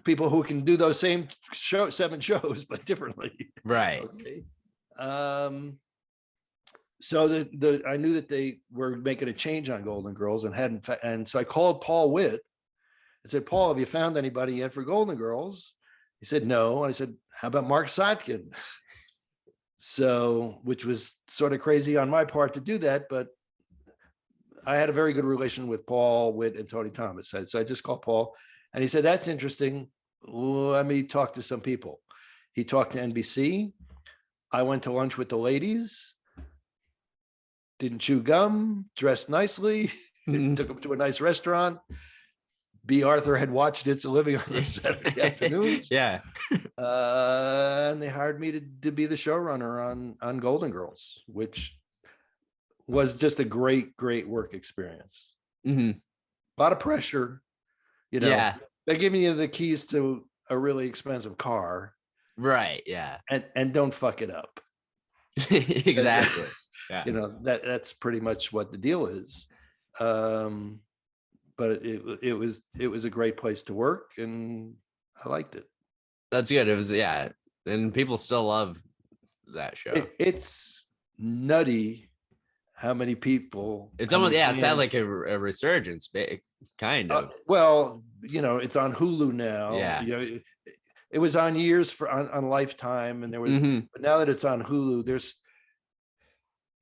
people who can do those same 7 shows, but differently. Right. Okay. So I knew that they were making a change on Golden Girls and so I called Paul Witt and said, "Paul, have you found anybody yet for Golden Girls?" He said, "No." And I said, "How about Marc Sotkin?" So, which was sort of crazy on my part to do that, but I had a very good relation with Paul Witt and Tony Thomas. So I just called Paul, and he said, "That's interesting. Let me talk to some people." He talked to NBC. I went to lunch with the ladies, didn't chew gum, dressed nicely, took them to a nice restaurant. B. Arthur had watched It's a Living on Saturday afternoons. Yeah. And they hired me to be the showrunner on Golden Girls, which was just a great work experience. Mm-hmm. A lot of pressure. You know, yeah. They're giving you the keys to a really expensive car. Right. Yeah. And don't fuck it up. Exactly. Yeah. You know, that's pretty much what the deal is. But it was a great place to work, and I liked it. That's good. It was, yeah. And people still love that show. It's nutty how many people. It's almost, yeah, it's had like a resurgence, kind of. Well, you know, it's on Hulu now. Yeah. You know, it was on years on Lifetime, and there was, but now that it's on Hulu,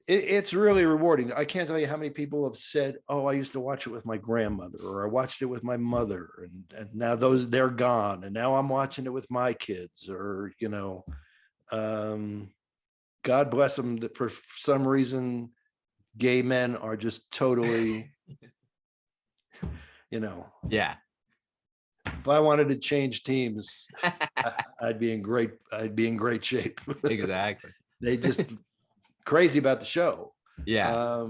it's really rewarding. I can't tell you how many people have said, "Oh, I used to watch it with my grandmother," or "I watched it with my mother," and now they're gone, and now I'm watching it with my kids, or, you know, God bless them, that for some reason gay men are just totally, you know. Yeah. If I wanted to change teams, I'd be in great shape. Exactly. They just crazy about the show. Yeah.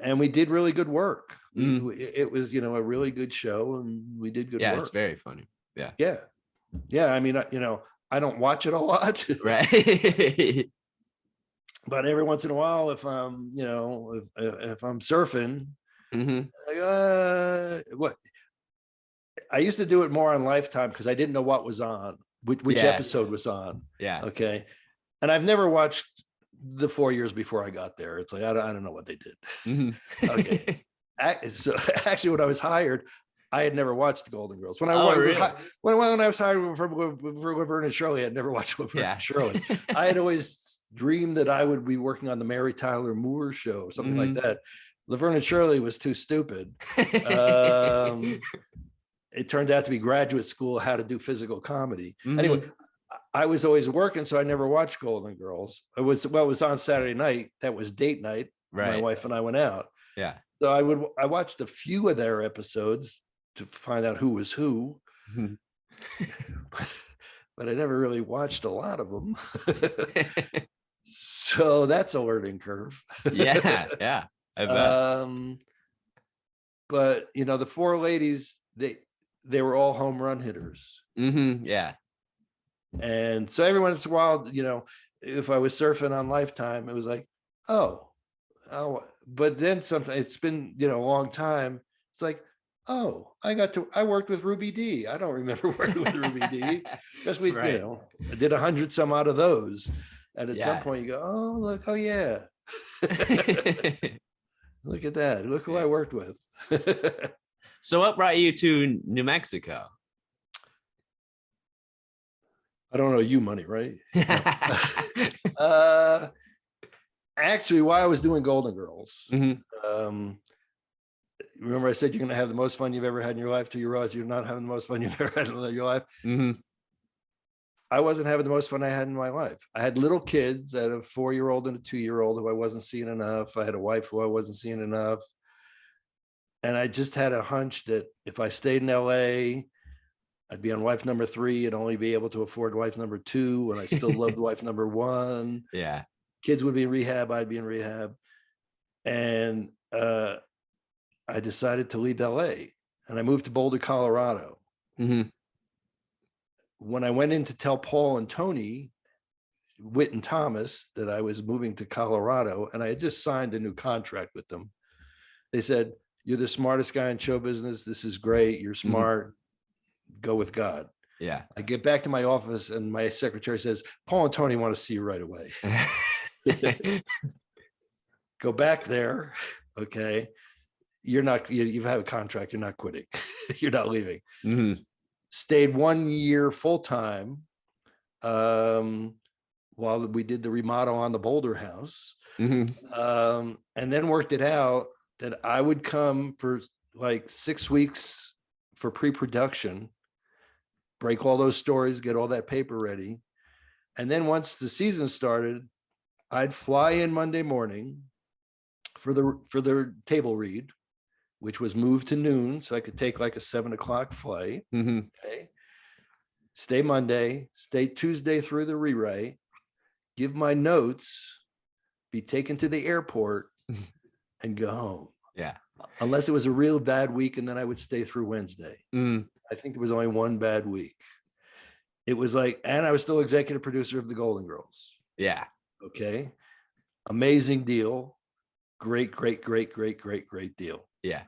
And we did really good work. It was, you know, a really good show, and we did good work. Yeah, it's very funny. Yeah. Yeah. Yeah. I mean, you know, I don't watch it a lot. Right. But every once in a while, if I'm, you know, if I'm surfing, what I used to do it more on Lifetime because I didn't know what was on. which episode was on. Yeah. Okay. And I've never watched the 4 years before I got there. It's like, I don't know what they did. Mm-hmm. Okay. So actually, when I was hired, I had never watched the Golden Girls. When I really? when I was hired for Laverne and Shirley, I'd never watched Laverne and Shirley. I had always dreamed that I would be working on the Mary Tyler Moore show or something like that. Laverne and Shirley was too stupid. It turned out to be graduate school, how to do physical comedy. Anyway, I was always working, so I never watched Golden Girls. It was on Saturday night. That was date night. Right. My wife and I went out. Yeah. So I watched a few of their episodes to find out who was who. But I never really watched a lot of them. So that's a learning curve. Yeah. I bet. But the four ladies, they were all home run hitters. Yeah. And so every once in a while, if I was surfing on Lifetime, it was like, oh, but then sometimes it's been, a long time. It's like, oh, I worked with Ruby D. I don't remember working with Ruby D because we, Right. I did 100 some out of those. And at some point you go, oh, look, oh yeah. Look at that. Look who I worked with. So what brought you to New Mexico? I don't know you money, right? Actually, while I was doing Golden Girls, remember I said you're going to have the most fun you've ever had in your life till you realize you're not having the most fun you've ever had in your life. I wasn't having the most fun I had in my life. I had little kids. I had a 4-year-old and a 2-year-old who I wasn't seeing enough. I had a wife who I wasn't seeing enough. And I just had a hunch that if I stayed in LA, I'd be on wife number 3 and only be able to afford wife number 2. And I still loved wife number 1. Yeah. Kids would be in rehab. I'd be in rehab. And I decided to leave LA and I moved to Boulder, Colorado. When I went in to tell Paul and Tony, Witt and Thomas, that I was moving to Colorado and I had just signed a new contract with them, they said, you're the smartest guy in show business. This is great. You're smart. Go with God. Yeah. I get back to my office and my secretary says, Paul and Tony want to see you right away. Go back there. Okay. You have a contract. You're not quitting. You're not leaving. Stayed 1 year full-time while we did the remodel on the Boulder house. And then worked it out that I would come for like 6 weeks for pre-production, break all those stories, get all that paper ready. And then once the season started, I'd fly in Monday morning for the table read, which was moved to noon. So I could take like a 7:00 flight. Okay. Stay Monday, stay Tuesday through the rewrite, give my notes, be taken to the airport and go home. Yeah. Unless it was a real bad week. And then I would stay through Wednesday. I think there was only one bad week. It was like, and I was still executive producer of the Golden Girls. Yeah. Okay. Amazing deal. Great deal. Yeah.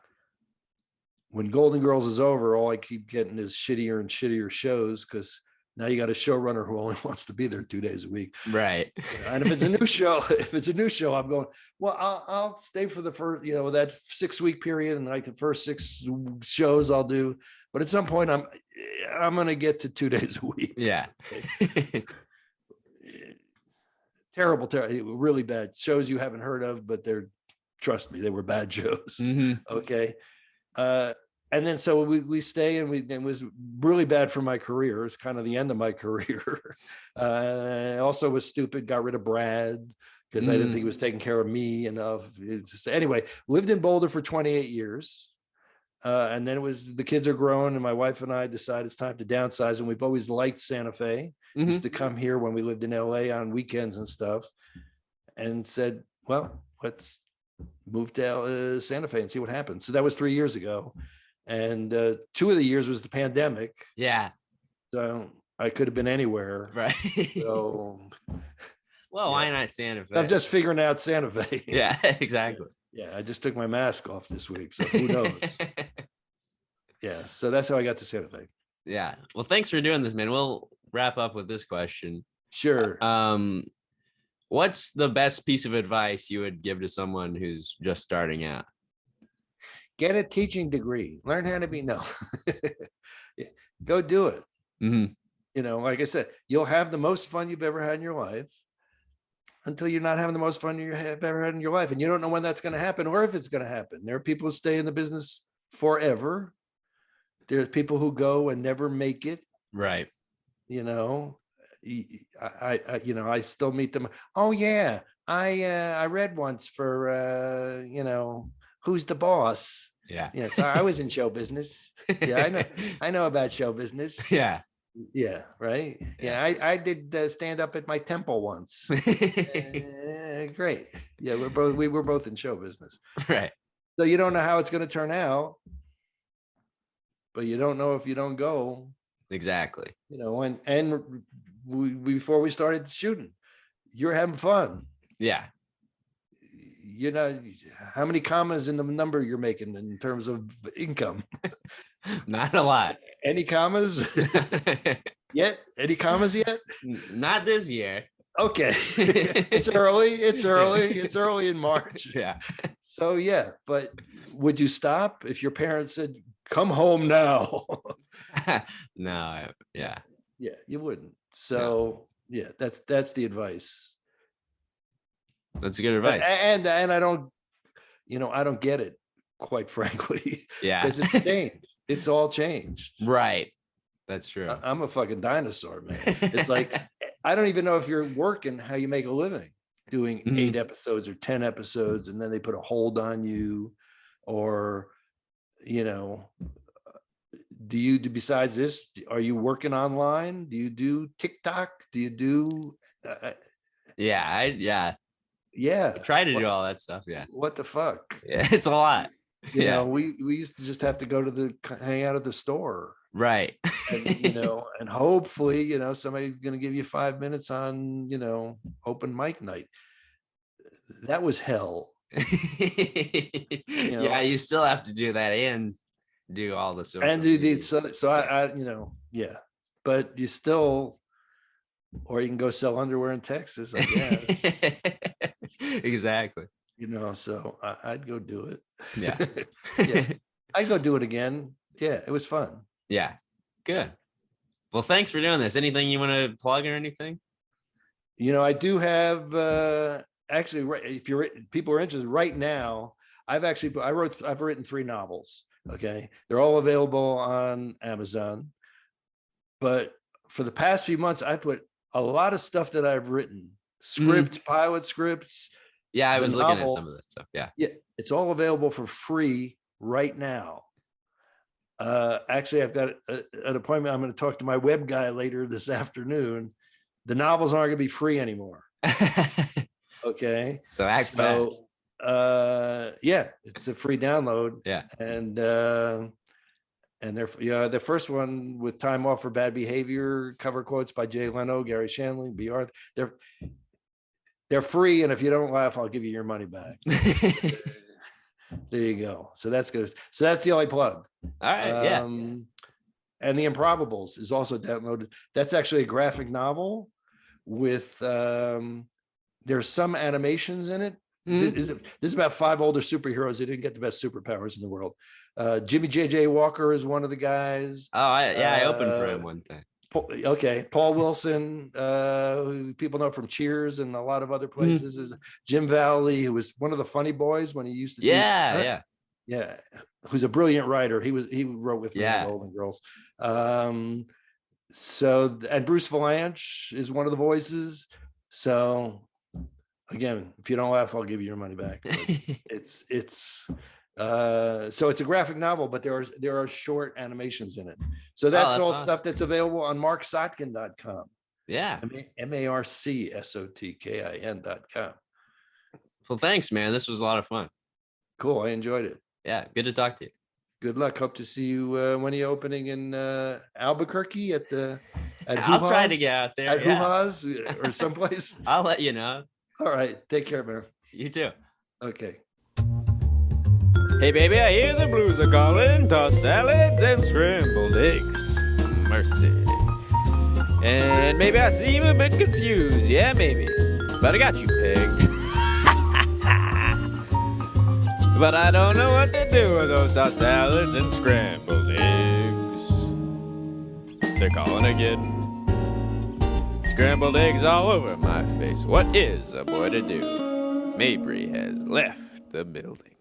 When Golden Girls is over, all I keep getting is shittier and shittier shows because now you got a showrunner who only wants to be there 2 days a week. Right. And if it's a new show, I'm going, well, I'll stay for the first, that 6-week period, and like the first 6 shows I'll do. But at some point I'm going to get to 2 days a week. Yeah. Terrible, really bad shows you haven't heard of, but trust me, they were bad shows. Okay. And then so we stay, and it was really bad for my career. It's kind of the end of my career. I also was stupid, got rid of Brad because I didn't think he was taking care of me enough. Anyway, lived in Boulder for 28 years. And then the kids are grown, and my wife and I decided it's time to downsize. And we've always liked Santa Fe. Used to come here when we lived in LA on weekends and stuff, and said, well, let's move to Santa Fe and see what happens. So that was 3 years ago. And 2 of the years was the pandemic. Yeah. So I could have been anywhere. Right. So well, why not Santa Fe? I'm just figuring out Santa Fe. Yeah, exactly. Yeah, I just took my mask off this week, so who knows? Yeah, so that's how I got to Santa Fe. Yeah. Well, thanks for doing this, man. We'll wrap up with this question. Sure. What's the best piece of advice you would give to someone who's just starting out? Get a teaching degree. Learn how to be Go do it. Mm-hmm. You know, like I said, you'll have the most fun you've ever had in your life until you're not having the most fun you have ever had in your life. And you don't know when that's going to happen or if it's going to happen. There are people who stay in the business forever. There's people who go and never make it. Right. You know, I still meet them. Oh yeah. I read once for, Who's the Boss? Yeah. Yes. I was in show business. Yeah. I know about show business. Yeah. Yeah. Right. Yeah. I did stand up at my temple once. Great. Yeah. We were both in show business. Right. So you don't know how it's going to turn out, but you don't know if you don't go. Exactly. Before we started shooting, you're having fun. Yeah. You know, how many commas in the number you're making in terms of income? Not a lot. Any commas yet? Any commas yet? Not this year. Okay. It's early in March. Yeah. So yeah, but would you stop if your parents said, come home now? No. Yeah. Yeah, you wouldn't. So yeah, that's the advice. That's good advice. And I don't get it, quite frankly. Yeah. Because it's changed. It's all changed. Right. That's true. I'm a fucking dinosaur, man. It's like, I don't even know if you're working how you make a living doing 8 episodes or 10 episodes, and then they put a hold on you, or, do you, besides this, are you working online? Do you do TikTok? Do you do? Yeah. I try to do all that stuff. Yeah. What the fuck? Yeah, it's a lot. You know, we used to just have to go to hang out at the store. Right. And, and hopefully, somebody's going to give you 5 minutes on, open mic night. That was hell. Yeah, you still have to do that and do all the social and do these. So I yeah, but you still, or you can go sell underwear in Texas, I guess. Exactly. So I'd go do it. Yeah. Yeah. I'd go do it again. Yeah, it was fun. Yeah. Good. Well, thanks for doing this. Anything you want to plug or anything? I do have actually, if people are interested right now, I've written 3 novels. Okay. They're all available on Amazon. But for the past few months, I've put a lot of stuff that I've written, pilot scripts. Yeah, I was looking at some of that stuff. Yeah. Yeah. It's all available for free right now. Actually, I've got an appointment. I'm going to talk to my web guy later this afternoon. The novels aren't going to be free anymore. Okay. So act fast. Yeah, it's a free download. Yeah. And the first one with Time Off for Bad Behavior, cover quotes by Jay Leno, Garry Shandling, B. Arthur. They're free, and if you don't laugh, I'll give you your money back. There you go. So that's good. So that's the only plug. All right. Yeah. And The Improbables is also downloaded. That's actually a graphic novel with there's some animations in it. This is about 5 older superheroes who didn't get the best superpowers in the world. Jimmy J.J. Walker is one of the guys. Oh, I opened for him one thing. Okay, Paul Wilson, who people know from Cheers and a lot of other places, is Jim Valley, who was one of the funny boys when he used to. Yeah. Who's a brilliant writer. He wrote with me on Golden Girls. And Bruce Valanche is one of the voices. So again, if you don't laugh, I'll give you your money back. So it's a graphic novel, but there are short animations in it. So that's all awesome stuff that's available on marcsotkin.com. Yeah. MarcSotkin.com. Well, thanks, man. This was a lot of fun. Cool. I enjoyed it. Yeah. Good to talk to you. Good luck. Hope to see you when are you opening in Albuquerque at I'll try to get out there. At Hoo-Ha's or someplace. I'll let you know. All right. Take care, man. You too. Okay. Hey baby, I hear the blues are calling. Tossed salads and scrambled eggs. Mercy. And maybe I seem a bit confused. Yeah, maybe. But I got you pegged. But I don't know what to do with those tossed salads and scrambled eggs. They're calling again. Scrambled eggs all over my face. What is a boy to do? Mabry has left the building.